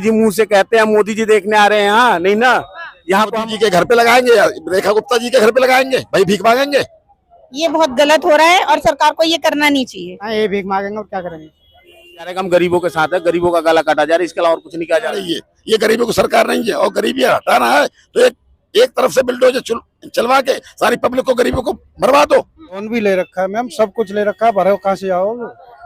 जी मुंह से कहते हैं मोदी जी देखने आ रहे हैं, हाँ नहीं ना, यहाँ मोदी जी के घर पे लगाएंगे या रेखा गुप्ता जी के घर पे लगाएंगे, भाई भीख मांगेंगे। ये बहुत गलत हो रहा है और सरकार को ये करना नहीं चाहिए। हाँ, ये भीख मांगेंगे और क्या करेंगे। कह रहे हम गरीबों के साथ है, गरीबों का गला काटा जा रहा है, इसके अलावा और कुछ नहीं कहा जा रहा है। ये गरीबों की सरकार नहीं है, और गरीबी हटाना है तो एक तरफ से बिल्डोजर चलवा के सारी पब्लिक को, गरीबों को बर्बाद दो। लोन भी ले रखा है मैम, सब कुछ ले रखा है, भरो कहाँ से आओ।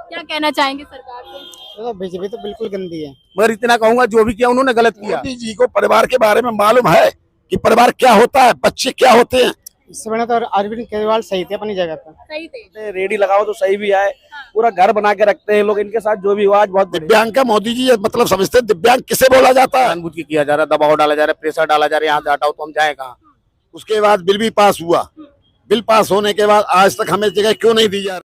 क्या कहना चाहेंगे सरकार से? तो बीजेपी तो बिल्कुल गंदी है। मगर इतना कहूंगा जो भी किया उन्होंने गलत किया। मोदी जी को परिवार के बारे में मालूम है कि परिवार क्या होता है, बच्चे क्या होते हैं। इससे बड़ा तो अरविंद केजरीवाल सही थे अपनी जगह पर। सही थे। रेडी लगाओ तो सही भी आए, पूरा घर बना के रखते हैं लोग, इनके साथ जो भी हुआ आज बहुत दिव्यांग का मोदी जी मतलब समझते हैं, दिव्यांग किसे बोला जाता है। जानबूझ के किया जा रहा है, दबाव डाला जा रहा है, प्रेशर डाला जा रहा है, यहाँ से हटाओ तो हम जाए कहाँ। उसके बाद बिल भी पास हुआ, बिल पास होने के बाद आज तक हमें जगह क्यों नहीं दी जा रही।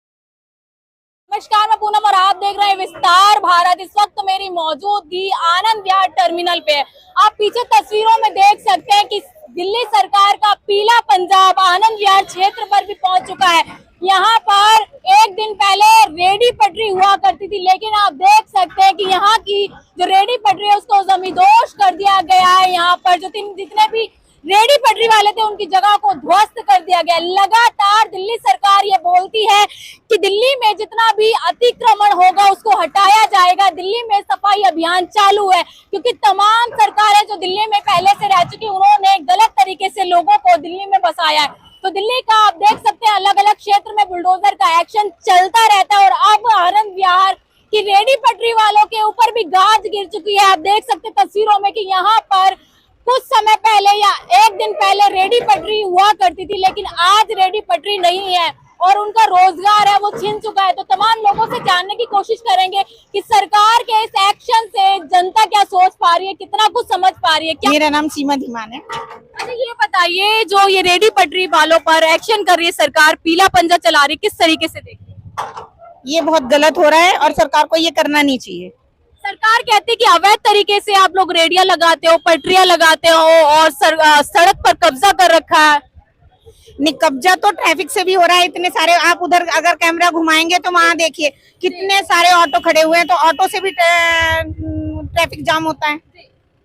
नमस्कार, मैं पूनम और आप देख रहे हैं विस्तार भारत। इस वक्त मेरी मौजूदगी आनंद विहार टर्मिनल पे है। आप पीछे तस्वीरों में देख सकते हैं कि दिल्ली सरकार का पीला पंजाब आनंद विहार क्षेत्र पर भी पहुंच चुका है। यहाँ पर एक दिन पहले रेडी पटरी हुआ करती थी, लेकिन आप देख सकते हैं कि यहाँ की जो रेडी पटरी है उसको जमींदोज कर दिया गया है। यहाँ पर जो जितने भी रेडी पटरी वाले थे उनकी जगह को ध्वस्त कर दिया गया। लगातार दिल्ली सरकार ये बोलती है कि दिल्ली में जितना भी अतिक्रमण होगा उसको हटाया जाएगा। दिल्ली में सफाई अभियान चालू है, क्योंकि तमाम सरकारें जो दिल्ली में पहले से रह चुकी उन्होंने गलत तरीके से लोगों को दिल्ली में बसाया है। तो दिल्ली का आप देख सकते हैं अलग अलग क्षेत्र में बुलडोजर का एक्शन चलता रहता है, और अब आनंद विहार की रेडी पटरी वालों के ऊपर भी गाज गिर चुकी है। आप देख सकते हैं तस्वीरों में कि यहाँ पर कुछ समय पहले या एक दिन पहले रेडी पटरी हुआ करती थी, लेकिन आज रेडी पटरी नहीं है और उनका रोजगार है वो छिन चुका है। तो तमाम लोगों से जानने की कोशिश करेंगे कि सरकार के इस एक्शन से जनता क्या सोच पा रही है, कितना कुछ समझ पा रही है। क्या मेरा नाम सीमा धीमान है। अच्छा, ये बताइए, जो ये रेडी पटरी वालों पर एक्शन कर रही है सरकार, पीला पंजा चला रही है, किस तरीके से देखते हैं? ये बहुत गलत हो रहा है और सरकार को ये करना नहीं चाहिए। सरकार कहती है कि अवैध तरीके से आप लोग रेडिया लगाते हो, पटरियां लगाते हो और सड़क पर कब्जा कर रखा है। नहीं, कब्जा तो ट्रैफिक से भी हो रहा है। इतने सारे, आप उधर अगर कैमरा घुमाएंगे तो वहाँ देखिए कितने सारे ऑटो खड़े हुए हैं, तो ऑटो से भी ट्रैफिक जाम होता है।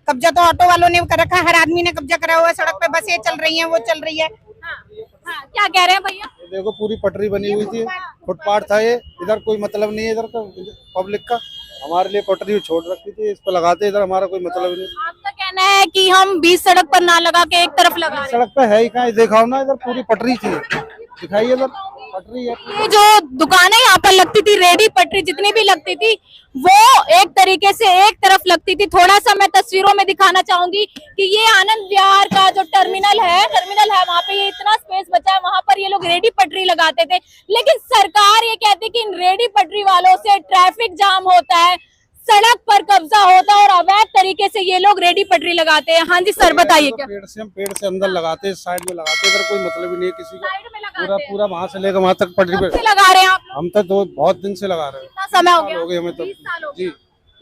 कब्जा तो ऑटो वालों ने कर रखा है, हर आदमी ने कब्जा करा हुआ है। सड़क पे बसें चल रही हैं, वो चल रही है। हाँ, क्या कह रहे हैं भैया? देखो पूरी पटरी बनी हुई थी, फुटपाथ था ये, इधर कोई मतलब नहीं है इधर का पब्लिक का। हमारे लिए पटरी छोड़ रखी थी, इस पर लगाते, इधर हमारा कोई मतलब नहीं। आपका कहना है कि हम बीच सड़क पर ना लगा के एक तरफ लगा रहे हैं। सड़क पे है ही कहाँ, दिखाओ ना, इधर पूरी पटरी थी, दिखाइए इधर पटरी है। ये जो दुकानें यहाँ पर लगती थी, रेडी पटरी जितनी भी लगती थी, वो एक तरीके से एक तरफ लगती थी। थोड़ा सा मैं तस्वीरों में दिखाना चाहूंगी कि ये आनंद विहार का जो टर्मिनल है वहाँ पे ये इतना स्पेस बचा है, वहाँ पर ये लोग रेडी पटरी लगाते थे। लेकिन सरकार ये कहती है कि इन रेडी पटरी वालों से ट्रैफिक जाम होता है, सड़क पर कब्जा होता है और अवैध तरीके से ये लोग रेडी पटरी लगाते हैं। हाँ जी सर, बताइए। क्या पेड़ से अंदर लगाते, साइड में लगाते, इधर कोई मतलब ही नहीं है किसी का। साइड में लगाते हैं? पूरा वहाँ से लेकर वहाँ तक पटरी पे लगा रहे हैं आप? हम तो बहुत दिन से लगा रहे हैं। कितना समय हो गया? हमें तो 20 साल हो जी। गया।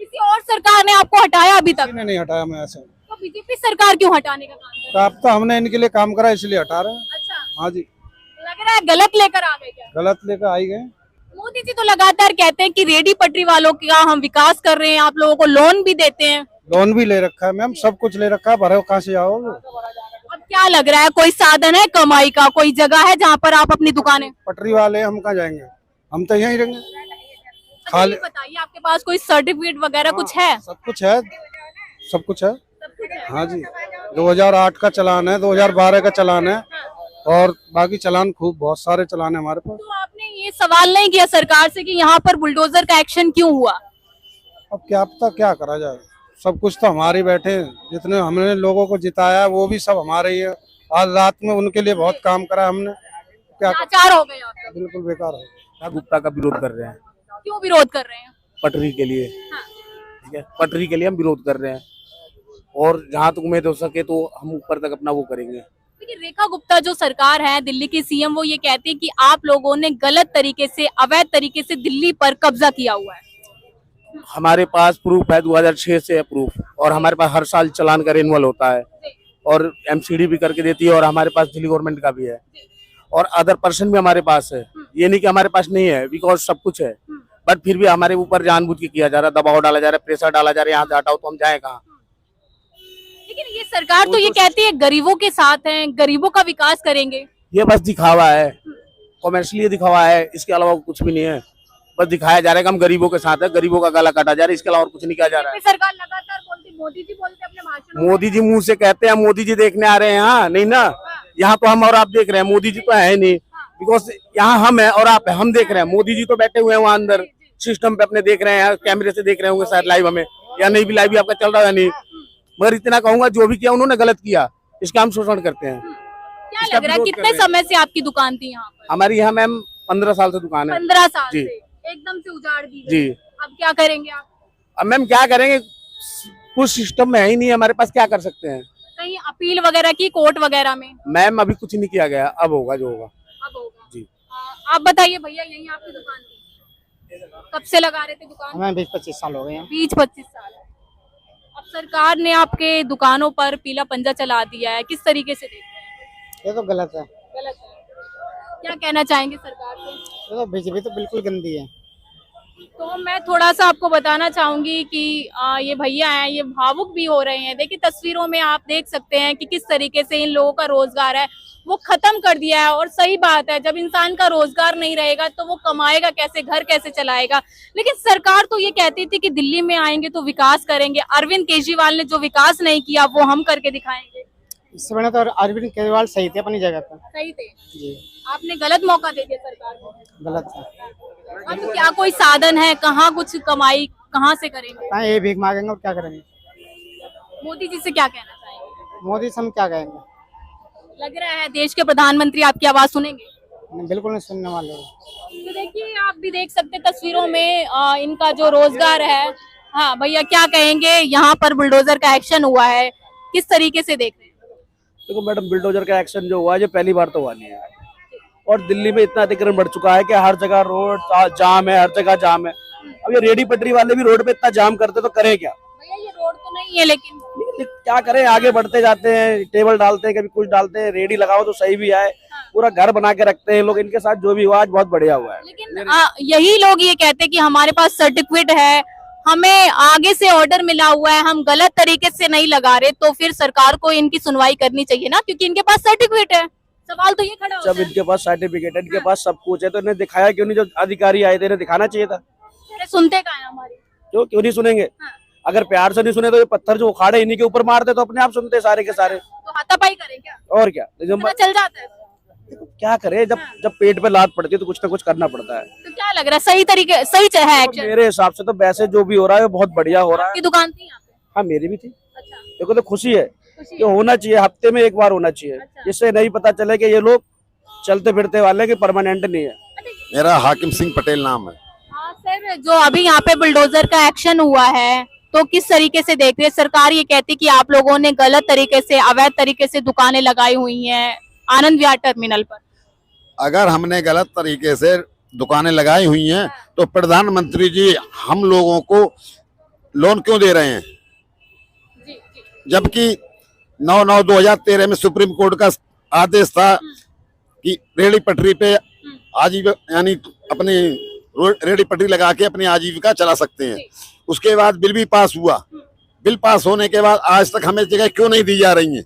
किसी और सरकार ने आपको हटाया अभी तक? किसी ने नहीं हटाया, मैं ऐसे। तो बीजेपी सरकार क्यों हटाने का काम कर रही तो अब तो हमने इनके लिए काम करा इसलिए हटा रहे हैं। है? अच्छा, हाँ जी, लग रहा है गलत लेकर आ गए क्या? गलत लेकर आई गए। मोदी जी तो लगातार कहते हैं कि रेडी पटरी वालों का हम विकास कर रहे हैं, आप लोगों को लोन भी देते हैं। लोन भी ले रखा है मैम, सब कुछ ले रखा है, भरो कहाँ से आओ। अब क्या लग रहा है, कोई साधन है कमाई का, कोई जगह है जहाँ पर आप अपनी दुकानें? पटरी वाले हम कहाँ जाएंगे, हम तो यहीं रहेंगे। अच्छा, ये बताइए, आपके पास कोई सर्टिफिकेट वगैरह कुछ है? सब कुछ है, सब कुछ है। हाँ जी, 2008 का चलान है, 2012 का चलान है, और बाकी चलान खूब बहुत सारे चलान है हमारे पास। तो आपने ये सवाल नहीं किया सरकार से कि यहाँ पर बुलडोजर का एक्शन क्यों हुआ? अब क्या पता क्या करा जाए, सब कुछ तो हमारे बैठे हैं, जितने हमने लोगों को जिताया है वो भी सब हमारे ही है। आज रात में उनके लिए बहुत काम करा हमने, क्या लाचार हो गए आप? बिल्कुल बेकार है। गुप्ता का विरोध कर रहे हैं। क्यों विरोध कर रहे हैं? पटरी के लिए। हाँ। ठीक है, पटरी के लिए हम विरोध कर रहे हैं, और जहाँ तक उम्मीद हो सके तो हम ऊपर तक अपना वो करेंगे। देखिए, रेखा गुप्ता जो सरकार है दिल्ली की सीएम, वो ये कहती है कि आप लोगों ने गलत तरीके से, अवैध तरीके से दिल्ली पर कब्जा किया हुआ है। हमारे पास प्रूफ है, 2006 से है प्रूफ, और हमारे पास हर साल चालान का रिन्यूअल होता है, और एमसीडी भी करके देती है, और हमारे पास दिल्ली गवर्नमेंट का भी है, और अदर पर्सन भी हमारे पास है। ये नहीं कि हमारे पास नहीं है, बिकॉज सब कुछ है। बट फिर भी हमारे ऊपर जानबूझ के किया जा रहा है, दबाव डाला जा रहा है, प्रेशर डाला जा रहा है, यहाँ से हटाओ तो हम जाए कहाँ। लेकिन ये सरकार तो ये कहती है गरीबों के साथ है, गरीबों का विकास करेंगे। ये बस दिखावा है, कॉमर्शियली दिखावा है, इसके अलावा कुछ भी नहीं है। बस दिखाया जा रहा है कि हम गरीबों के साथ है, गरीबों का गला काटा जा रहा है, इसके अलावा और कुछ नहीं किया जा रहा है। सरकार लगातार बोलती, मोदी जी बोलते अपने भाषण में। मोदी जी मुंह से कहते हैं, मोदी जी देखने आ रहे हैं यहाँ, नहीं ना। यहाँ तो हम और आप देख रहे हैं, मोदी जी तो है नहीं, बिकॉज यहाँ हम है और आप है, हम देख रहे हैं। मोदी जी तो बैठे हुए हैं वहाँ अंदर सिस्टम पे अपने देख रहे हैं, कैमरे से देख रहे होंगे शायद लाइव हमें, या नहीं भी लाइव भी आपका चल रहा है नहीं। मगर इतना कहूंगा जो भी किया उन्होंने गलत किया, इसका हम शोषण करते हैं। क्या लग रहा है कितने समय से आपकी दुकान थी यहाँ पर? हमारी यहाँ मैम 15 साल से दुकान है। 15 साल जी। से एकदम से उजाड़ दी गई। जी। अब क्या करेंगे आप? अब मैम क्या करेंगे, कुछ सिस्टम में है ही नहीं हमारे पास, क्या कर सकते हैं। कहीं अपील वगैरह की कोर्ट वगैरह में? मैम अभी कुछ नहीं किया गया, अब होगा जो होगा। अब होगा जी। आप बताइए भैया, यही आपकी दुकान थी, कब से लगा रहे थे दुकान? हमें 20-25 साल हो गए हैं। 20-25 साल। अब सरकार ने आपके दुकानों पर पीला पंजा चला दिया है, किस तरीके से देखते हैं? ये तो गलत है। गलत है। क्या कहना चाहेंगे सरकार से? ये तो बीजेपी तो बिल्कुल गंदी है। तो मैं थोड़ा सा आपको बताना चाहूंगी कि ये भैया हैं, ये भावुक भी हो रहे हैं। देखिए तस्वीरों में आप देख सकते हैं कि किस तरीके से इन लोगों का रोजगार है वो खत्म कर दिया है। और सही बात है, जब इंसान का रोजगार नहीं रहेगा तो वो कमाएगा कैसे, घर कैसे चलाएगा। लेकिन सरकार तो ये कहती थी कि दिल्ली में आएंगे तो विकास करेंगे। अरविंद केजरीवाल ने जो विकास नहीं किया वो हम करके दिखाएंगे। इससे बड़ा तो अरविंद केजरीवाल सही थे अपनी जगह पर। सही थे जी। आपने गलत मौका दे दिया सरकार को। गलत है। अब क्या कोई साधन है, कहाँ कुछ कमाई कहाँ से करेंगे? कहाँ ये भीख मांगेंगे और क्या करेंगे? मोदी जी से क्या कहना चाहेंगे? मोदी से हम क्या कहेंगे? लग रहा है देश के प्रधानमंत्री आपकी आवाज सुनेंगे। बिल्कुल नहीं सुनने वाले हैं। तो देखिए आप भी देख सकते हैं तस्वीरों में इनका जो रोजगार है। हाँ भैया क्या कहेंगे, यहाँ पर बुलडोजर का एक्शन हुआ है, किस तरीके से देख रहे हैं? देखो मैडम, बुलडोजर का एक्शन जो हुआ है, ये पहली बार तो हुआ नहीं है। और दिल्ली में इतना अतिक्रमण बढ़ चुका है कि हर जगह रोड जाम है, हर जगह जाम है। अब ये रेडी पटरी वाले भी रोड पे इतना जाम करते तो करे क्या? भैया ये रोड तो नहीं है, लेकिन क्या करें, आगे बढ़ते जाते हैं, टेबल डालते हैं, कभी कुछ डालते हैं, रेडी लगाओ तो सही भी आए, पूरा घर बना के रखते हैं लोग। इनके साथ जो भी हुआ आज बहुत बढ़िया हुआ है। लेकिन यही लोग ये कहते हैं कि हमारे पास सर्टिफिकेट है, हमें आगे से ऑर्डर मिला हुआ है, हम गलत तरीके से नहीं लगा रहे, तो फिर सरकार को इनकी सुनवाई करनी चाहिए ना, क्योंकि इनके पास सर्टिफिकेट है। सवाल तो ये खड़ा होता जब इनके पास सर्टिफिकेट है, इनके पास सब कुछ है, तो इन्हें दिखाया क्यों नहीं? जो अधिकारी आए थे इन्हें दिखाना चाहिए था। है। सुनते कहाँ है हमारी? क्यों नहीं सुनेंगे? अगर प्यार से नहीं सुने तो ये पत्थर जो उखाड़े इन्हीं के ऊपर मारते तो अपने आप सुनते सारे के सारे। तो हाथापाई करें क्या? और क्या, पता चल जाता है। क्या करे, जब पेट पे लात पड़ती है तो कुछ ना कुछ करना पड़ता है। तो क्या लग रहा है, सही तरीके सही है एक्शन? मेरे हिसाब से तो वैसे जो भी हो रहा है वो बहुत बढ़िया हो रहा है। आपकी दुकान थी यहाँ पे? हाँ मेरी भी थी। अच्छा। देखो तो खुशी है खुशी कि होना चाहिए, हफ्ते में एक बार होना चाहिए, अच्छा। जिससे नहीं पता चले कि ये लोग चलते फिरते वाले के परमानेंट नहीं है। मेरा हाकिम सिंह पटेल नाम है। हाँ सर, जो अभी यहाँ पे बुलडोजर का एक्शन हुआ है तो किस तरीके से देख रहे हैं? सरकार ये कहती है कि आप लोगों ने गलत तरीके से, अवैध तरीके से दुकानें लगाई हुई हैं आनंद विहार टर्मिनल पर। अगर हमने गलत तरीके से दुकानें लगाई हुई हैं तो प्रधानमंत्री जी हम लोगों को लोन क्यों दे रहे हैं? जबकि 9/9/2013 में सुप्रीम कोर्ट का आदेश था कि रेहड़ी पटरी पे आजीविका यानी अपनी रेहड़ी पटरी लगा के अपनी आजीविका चला सकते हैं। उसके बाद बिल भी पास हुआ। बिल पास होने के बाद आज तक हमें जगह क्यों नहीं दी जा रही है?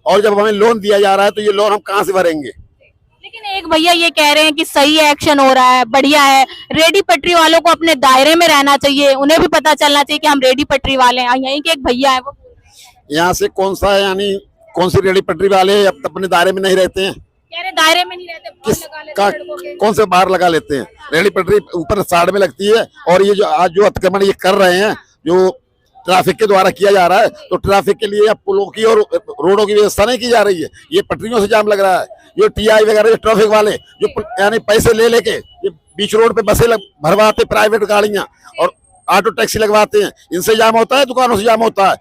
और जब हमें लोन दिया जा रहा है तो ये लोन हम कहाँ से भरेंगे? लेकिन एक भैया ये कह रहे हैं कि सही एक्शन हो रहा है, बढ़िया है। रेडी पटरी वालों को अपने दायरे में रहना चाहिए, उन्हें भी पता चलना चाहिए कि हम रेडी पटरी वाले हैं। यहीं के एक भैया है वो यहाँ से कौन सा यानी कौन सी रेहड़ी पटरी वाले अब अपने दायरे में नहीं रहते हैं? कह रहे दायरे में नहीं रहते, किस लगा लेते का हैं सड़कों के। कौन से बाहर लगा लेते हैं? रेहड़ी पटरी ऊपर साइड में लगती है। और ये जो आज जो अतिक्रमण ये कर रहे हैं, जो ट्रैफिक के द्वारा किया जा रहा है, तो ट्रैफिक के लिए पुलों की और रोडों की व्यवस्था नहीं की जा रही है। ये पटरियों से जाम लग रहा है। ये टीआई वगैरह ट्रैफिक वाले जो यानी पैसे ले लेके ये बीच रोड पे बसें भरवाते, प्राइवेट गाड़ियां और ऑटो टैक्सी लगवाते हैं, इनसे जाम होता है, दुकानों से जाम होता है।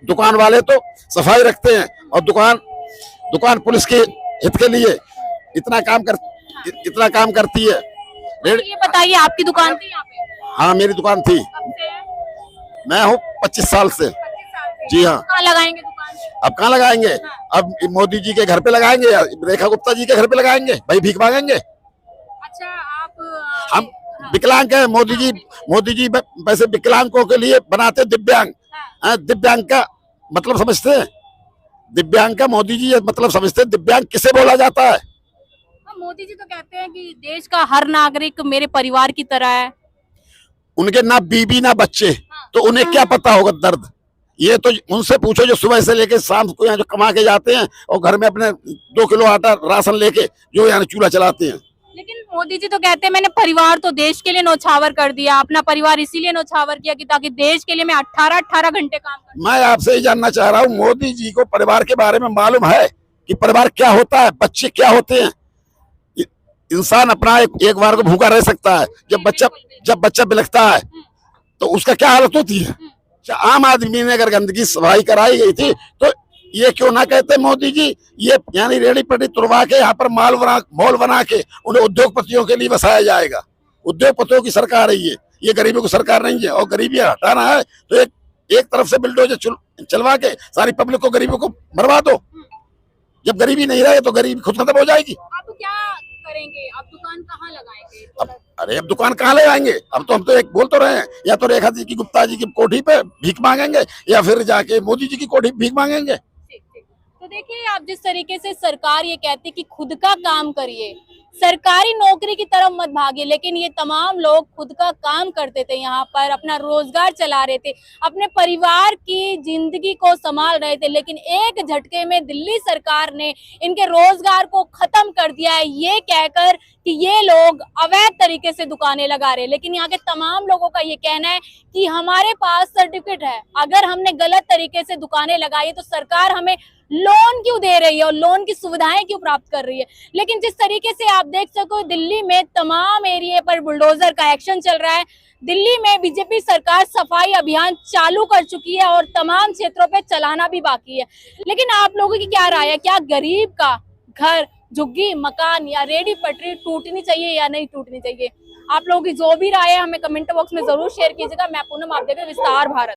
दुकान वाले तो सफाई रखते हैं और दुकान पुलिस के हित के लिए इतना काम करती है। ये बताइए आपकी दुकान थी यहाँ पे? हाँ मेरी दुकान थी। कब से है? मैं हूँ 25 साल से। 25 साल से। जी हाँ। कहाँ लगाएंगे दुकान? अब कहाँ लगाएंगे? अब मोदी जी के घर पे लगाएंगे या रेखा गुप्ता जी के घर पे लगाएंगे? भाई भीख मांगेंगे? अच्छा आप हम विकलांग है मोदी जी वैसे विकलांगों के लिए बनाते दिव्यांग। दिव्यांग का मतलब समझते हैं? दिव्यांग का मोदी जी ये मतलब समझते हैं? दिव्यांग किसे बोला जाता है? मोदी जी तो कहते हैं कि देश का हर नागरिक मेरे परिवार की तरह है। उनके ना बीबी ना बच्चे, तो उन्हें क्या पता होगा दर्द? ये तो उनसे पूछो जो सुबह से लेके शाम को यहाँ जो कमा के जाते हैं और घर में अपने 2 किलो आटा राशन लेके जो यहाँ चूल्हा चलाते हैं। लेकिन मोदी जी तो कहते हैं मैंने परिवार तो देश के लिए नौछावर कर दिया, अपना परिवार इसीलिए नौछावर किया कि ताकि देश के लिए मैं 18 घंटे काम करूं। मैं आपसे ये जानना चाह रहा हूँ, मोदी जी को परिवार के बारे में मालूम है कि परिवार क्या होता है, बच्चे क्या होते हैं? इंसान अपना एक बार को भूखा रह सकता है, जब बच्चा बिलखता है तो उसका क्या हालत होती है? आम आदमी ने अगर गंदगी सफाई कराई गई थी तो ये क्यों ना कहते मोदी जी ये यानी रेडी पटरी तुड़वा के यहाँ पर मॉल बना के उन्हें उद्योगपतियों के लिए बसाया जाएगा। उद्योगपतियों की सरकार है ये गरीबों की सरकार नहीं है। और गरीबी हटाना है तो एक तरफ से बिल्डोजर चलवा के सारी पब्लिक को गरीबों को मरवा दो। जब गरीबी नहीं रहे तो गरीबी खुद खत्म हो जाएगी। आप क्या करेंगे? आप दुकान कहाँ लगाएंगे? अब दुकान कहाँ लगाएंगे? अब तो हम तो एक बोल तो रहे हैं, या तो रेखा जी की गुप्ता जी की कोठी पे भीख मांगेंगे या फिर जाके मोदी जी की कोठी भीख मांगेंगे। तो देखिए आप जिस तरीके से सरकार ये कहती है कि खुद का काम करिए, सरकारी नौकरी की तरफ मत भागिए, लेकिन ये तमाम लोग खुद का काम करते थे, यहाँ पर अपना रोजगार चला रहे थे, अपने परिवार की जिंदगी को संभाल रहे थे, लेकिन एक झटके में दिल्ली सरकार ने इनके रोजगार को खत्म कर दिया है ये कहकर कि ये लोग अवैध तरीके से दुकानें लगा रहे हैं। लेकिन यहाँ के तमाम लोगों का ये कहना है कि हमारे पास सर्टिफिकेट है, अगर हमने गलत तरीके से दुकानें लगाई तो सरकार हमें लोन क्यों दे रही है और लोन की सुविधाएं क्यों प्राप्त कर रही है। लेकिन जिस तरीके से आप देख सको दिल्ली में तमाम एरिया पर बुलडोजर का एक्शन चल रहा है। दिल्ली में बीजेपी सरकार सफाई अभियान चालू कर चुकी है और तमाम क्षेत्रों पे चलाना भी बाकी है। लेकिन आप लोगों की क्या राय है? क्या गरीब का घर, झुग्गी, मकान या रेडी पटरी टूटनी चाहिए या नहीं टूटनी चाहिए? आप लोगों की जो भी राय है हमें कमेंट बॉक्स में जरूर शेयर कीजिएगा। मैं पूनम, आप देख रहे हैं विस्तार भारत।